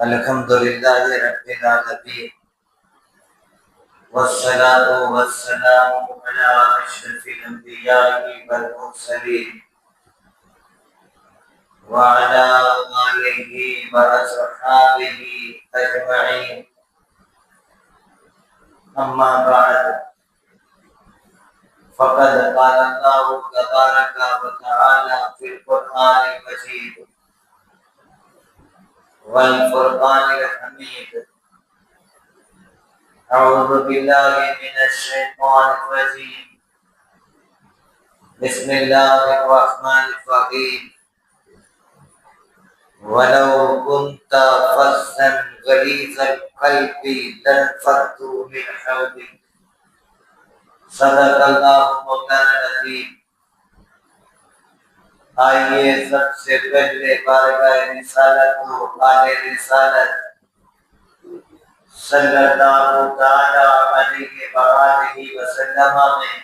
الحمد لله رب العالمين والصلاة والسلام على أشرف الأنبياء والمرسلين وعلى آله وأصحابه أجمعين. أما بعد، فقد قال الله تبارك وتعالى في القرآن المجيد والفرقان الحميد: أعوذ بالله من الشيطان الرجيم، بسم الله الرحمن الرحيم. ولو كنت فظا غليظ القلب لانفضوا من حولك. صدق اللہ مولانا العظیم. آئیے سب سے پہلے بارگاہ رسالت و آل رسالت صلی اللہ تعالی علیہ وآلہ وسلم میں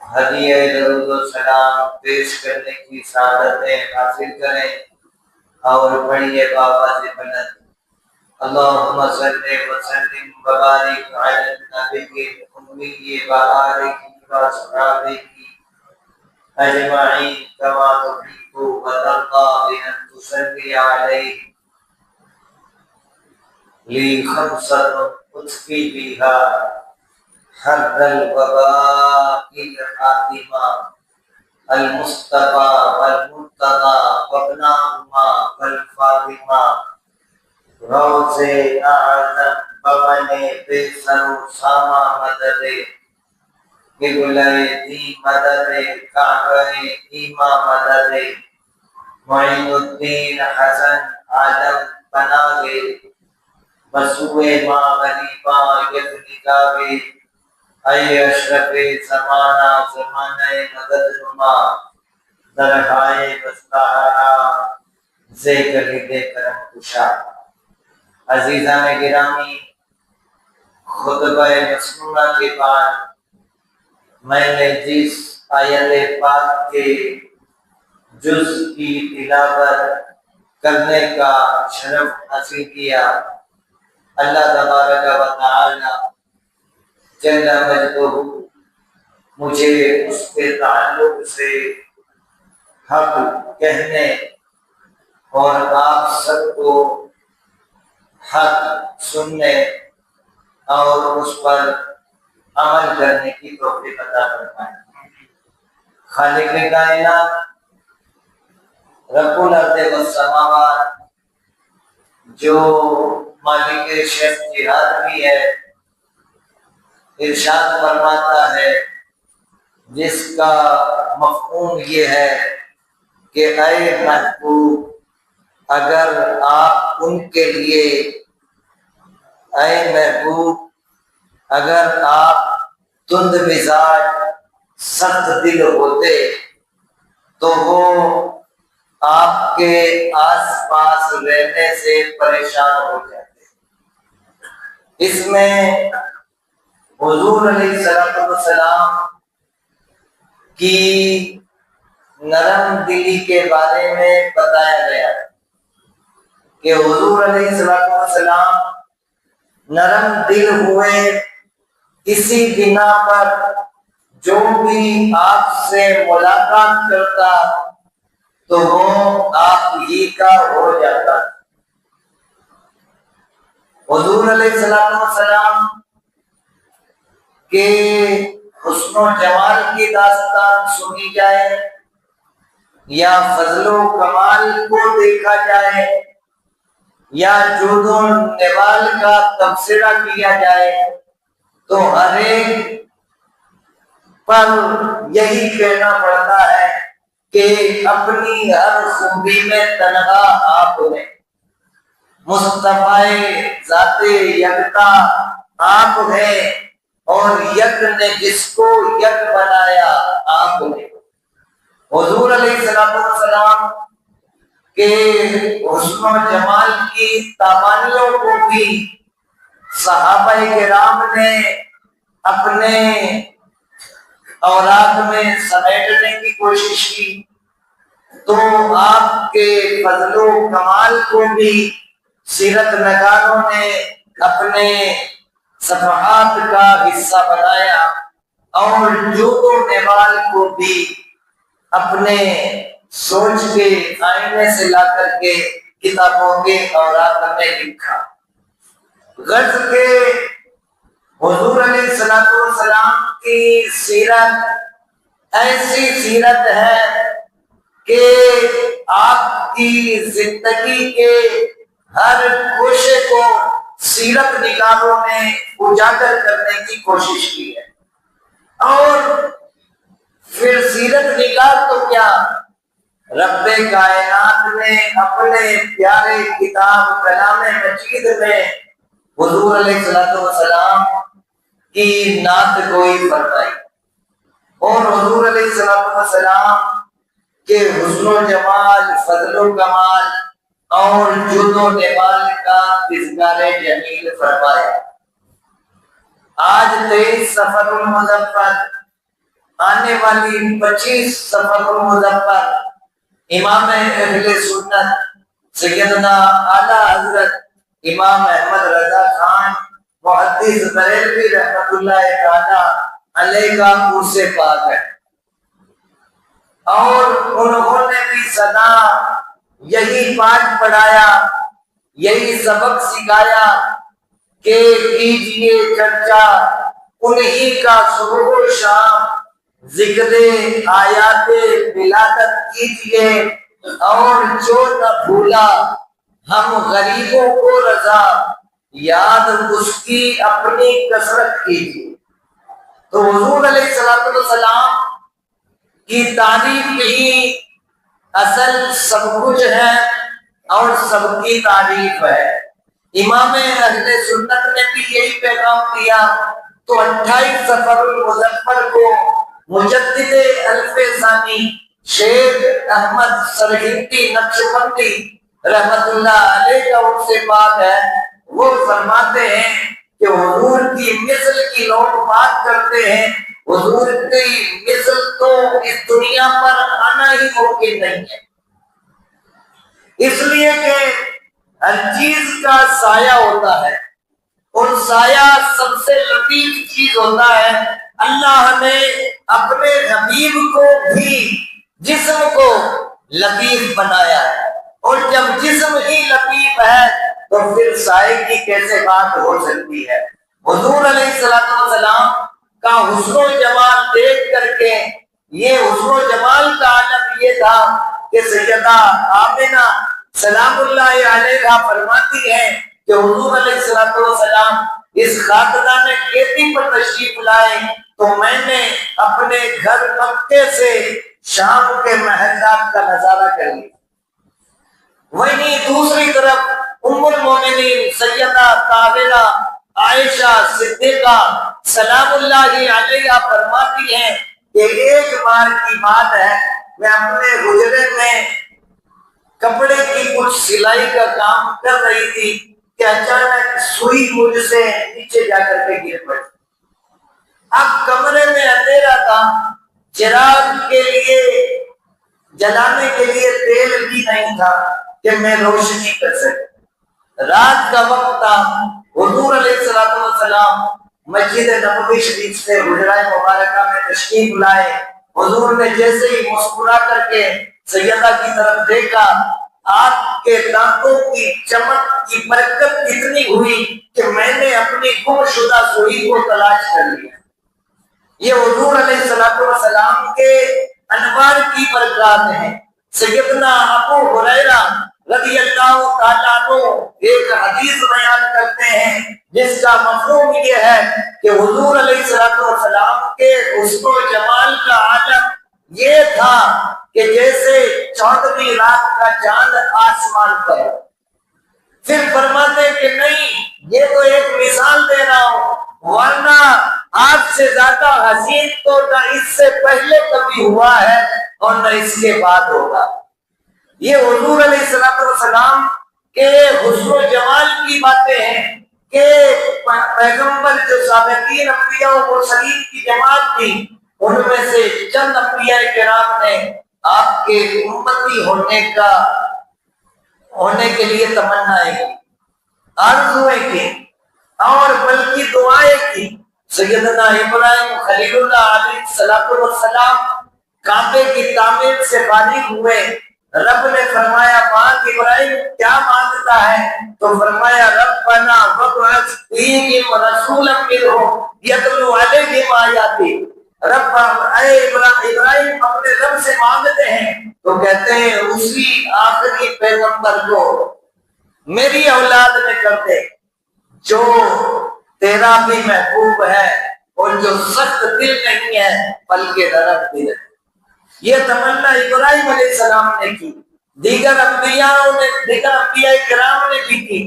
ہدیہ درود و سلام پیش کرنے کی سعادتیں حاصل کریں اور پڑھیے بابا سے بلند: اللہم صلی وسلم وبارک علی النبی الأمی وآلہ وصحبہ اجمعین کما تحب وترضى بأن تصلی علیہ. لی خمسۃ اطفی بها حر الوباء الحاتمہ المصطفى والمرتضى وابناهما والفاطمہ. روز اعظم بمن بے سر و سامہ مدد قبلہ دی مدد کعبہ ایما مدد معین الدین حسن عالم بناگے بسوئے ما غریبا یدنگاگے. اے اشرف زمانہ زمانہ مدد نما درہائے بستہارا ذکر دے کرم کشا. عزیزان گرامی، خطبہ مسنونہ کے بعد میں نے جس آیت پاک کے جز کی تلاوت کرنے کا شرف حاصل کیا، اللہ تبارک و تعالی جل مجدہ مجھے اس کے تعلق سے حق کہنے اور آپ سب کو حق سننے اور اس پر عمل کرنے کی توفیق عطا فرمائے. خالق کائنات رب الارض والسماوات جو مالک شیخ جہاد بھی ہے، ارشاد فرماتا ہے جس کا مفہوم یہ ہے کہ اے محبوب، اگر آپ ان کے لیے، اے محبوب اگر آپ تند مزاج سخت دل ہوتے تو وہ آپ کے آس پاس رہنے سے پریشان ہو جاتے. اس میں حضور علیہ السلام کی نرم دلی کے بارے میں بتایا گیا کہ حضور علیہ السلام نرم دل ہوئے اسی بنا پر جو بھی آپ سے ملاقات کرتا تو وہ آپ ہی کا ہو جاتا. حضور علیہ السلام کے حسن و جمال کی داستان سنی جائے یا فضل و کمال کو دیکھا جائے یا جود و نوال کا تبصرہ کیا جائے تو ہر ایک پر یہی کہنا پڑتا ہے کہ اپنی ہر خوبی میں تنہا آپ ہیں. مصطفی ذات یکتا آپ ہیں اور یک نے جس کو یک بنایا آپ نے. حضور علیہ السلام کے حسن و جمال کی تابانیوں کو بھی صحابہ کرام نے اپنے اوراد میں سمیٹنے کی کوشش کی تو آپ کے فضل و کمال کو بھی سیرت نگاروں نے اپنے صفحات کا حصہ بنایا اور جود و نوال کو بھی اپنے سوچ کے آئینے سے لا کر کے کتابوں کے اوراق میں لکھا۔ غرض کے حضور علیہ السلام کی سیرت ایسی سیرت ہے کہ آپ کی زندگی کے ہر گوشے کو سیرت نگاروں نے اجاگر کرنے کی کوشش کی ہے۔ اور پھر سیرت نگار تو کیا، رب کائنات نے اپنے پیارے کتاب کلام مجید میں حضور علیہ السلام کی نعت گوئی فرمائی، اور حضور علیہ السلام کے حسن و جمال، فضل و کمال اور جود و نوال کا تذکار جمیل فرمایا۔ آج 23 صفر المظفر، آنے والی 25 صفر المظفر امام اہل سنت سیدنا اعلیٰ حضرت امام احمد رضا خان محدث بریلوی رحمت اللہ تعالی علیہ کا عرس پاک ہے، اور انہوں نے بھی سدا یہی پاٹ پڑھایا، یہی سبق سکھایا کہ کیجئے چرچا انہی کا صبح و شام، ذکر آیات ولادت کیجئے، اور جو نہ بھولا ہم غریبوں کو رضا، یاد اس کی اپنی کثرت کیجئے۔ تو حضور علیہ السلام کی تعریف ہی اصل سب کچھ ہے اور سب کی تعریف ہے۔ امام اہل سنت نے بھی یہی پیغام دیا، تو 28 صفر المظفر کو مجدد الف ثانی شیخ احمد سرہندی نقشبندی رحمت اللہ علیہ کا عرس پاک ہے۔ وہ فرماتے ہیں کہ حضور کی مثل کی لوگ بات کرتے ہیں، حضور کی مثل تو اس دنیا پر آنا ہی ممکن نہیں ہے، اس لیے کہ ہر چیز کا سایہ ہوتا ہے، اور سایہ سب سے لطیف چیز ہوتا ہے۔ اللہ نے اپنے حبیب کو بھی جسم کو لطیف بنایا ہے، اور جب جسم ہی لطیف ہے تو پھر سائے کی کیسے بات ہو سکتی ہے۔ حضور علیہ السلام کا حسن و جمال دیکھ کر کے، یہ حسن و جمال کا عالم یہ تھا کہ سیدہ آمنہ سلام اللہ علیہا فرماتی ہے کہ حضور علیہ السلام اس خاندان کیتی پر تشریف لائے تو میں نے اپنے گھر مکے سے شام کے محلات کا نظارہ کر لیا۔ وہیں دوسری طرف ام المومنین سیدہ طاہرہ عائشہ صدیقہ سلام اللہ علیہا فرماتی ہیں کہ ایک بار کی بات ہے، میں اپنے حجرے میں کپڑے کی کچھ سلائی کا کام کر رہی تھی کہ اچانک سوئی مجھ سے نیچے جا کر کے گر پڑی۔ اب کمرے میں اندھیرا تھا، چراغ کے لیے جلانے کے لیے تیل بھی نہیں تھا کہ میں روشنی کر سکتا۔ رات کا وقت تھا، حضور علیہ السلام مسجد نبوی شریف سے حجرہ مبارکہ میں تشریف لائے۔ حضور نے جیسے ہی مسکرا کر کے سیدہ کی طرف دیکھا، آپ کے دانتوں کی چمک کی برکت اتنی ہوئی کہ میں نے اپنی گم شدہ سوئی کو تلاش کر لیا۔ یہ حضور علیہ السلام کے انوار کی برکات ہیں۔ سیدنا ابو ہریرہ رضی اللہ تعالیٰ عنہ ایک حدیث بیان کرتے ہیں جس کا مفہوم یہ ہے کہ حضور علیہ السلام کے حسن و جمال کا عالم یہ تھا کہ جیسے 14ویں رات کا چاند آسمان پر۔ پھر فرماتے ہیں کہ نہیں، یہ تو ایک مثال دے رہا ہوں، ورنہ آپ سے زیادہ حسین تو نہ اس سے پہلے کبھی ہوا ہے اور نہ اس کے بعد ہوگا۔ یہ حضور علیہ السلام کے حسن و جمال کی باتیں ہیں کہ پیغمبر جو سابقین انبیاء و مرسلین کی جماعت تھی، ان میں سے چند انبیاء کرام نے آپ کے امتی ہونے کے لیے تمنا کی۔ آرزویں کی اور بلکہ دعائیں کی۔ سیدنا ابراہیم خلیل اللہ علیہ السلام کعبے کی تعمیر سے فارغ ہوئے، رب نے فرمایا پاک ابراہیم کیا مانگتا ہے؟ تو فرمایا ربنا وابعث فیہم رسولا منہم یتلو علیہم آیاتک۔ رب اے ابراہیم اپنے رب سے مانگتے ہیں تو کہتے ہیں اسی آخری پیغمبر کو میری اولاد میں کر دے جو تیرا بھی محبوب ہے اور جو سخت دل نہیں ہے بلکہ نرم دل ہے۔ یہ تمنا ابراہیم علیہ السلام نے کی، دیگر انبیاء کرام نے بھی کی،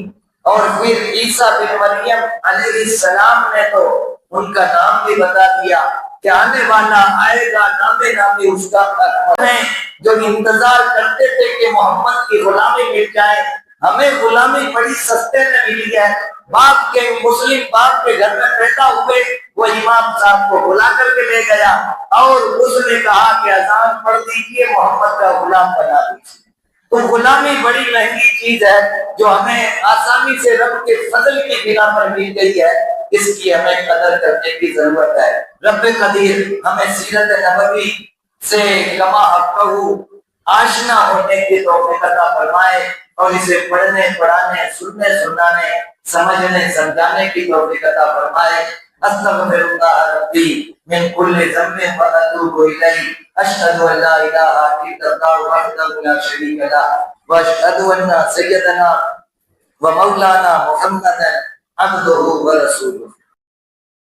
اور پھر عیسیٰ بن مریم علیہ السلام نے تو ان کا نام بھی بتا دیا کہ آنے والا آئے گا نامے نامی اس کا ہے، جو انتظار کرتے تھے کہ محمد کی غلامی مل جائے۔ ہمیں غلامی بڑی سستے میں ملی ہے۔ باپ کے مسلم باپ کے گھر میں پیدا ہوئے، وہ امام صاحب کو بلا کر کے لے گیا اور اس نے کہا کہ اذان پڑھ دیجیے، محمد کا غلام بنا دیجیے۔ تو غلامی بڑی مہنگی چیز ہے جو ہمیں آسانی سے رب کے فضل کی بنا پر مل گئی ہے، اس کی ہمیں قدر کرنے کی ضرورت ہے۔ رب قدیر ہمیں سیرت نبوی سے کما حقہ آشنا ہونے کی توفیق عطا فرمائے اور اسے پڑھنے پڑھانے سننے سنانے سمجھنے سمجھانے کی توفیق عطا فرمائے۔ استغفر اللہ ربی من کل ذنب واتوب الیہ، اشہد ان لا الہ الا اللہ وحدہ لا شریک لہ واشہد ان سیدنا و مولانا محمدا عبدہ و رسولہ۔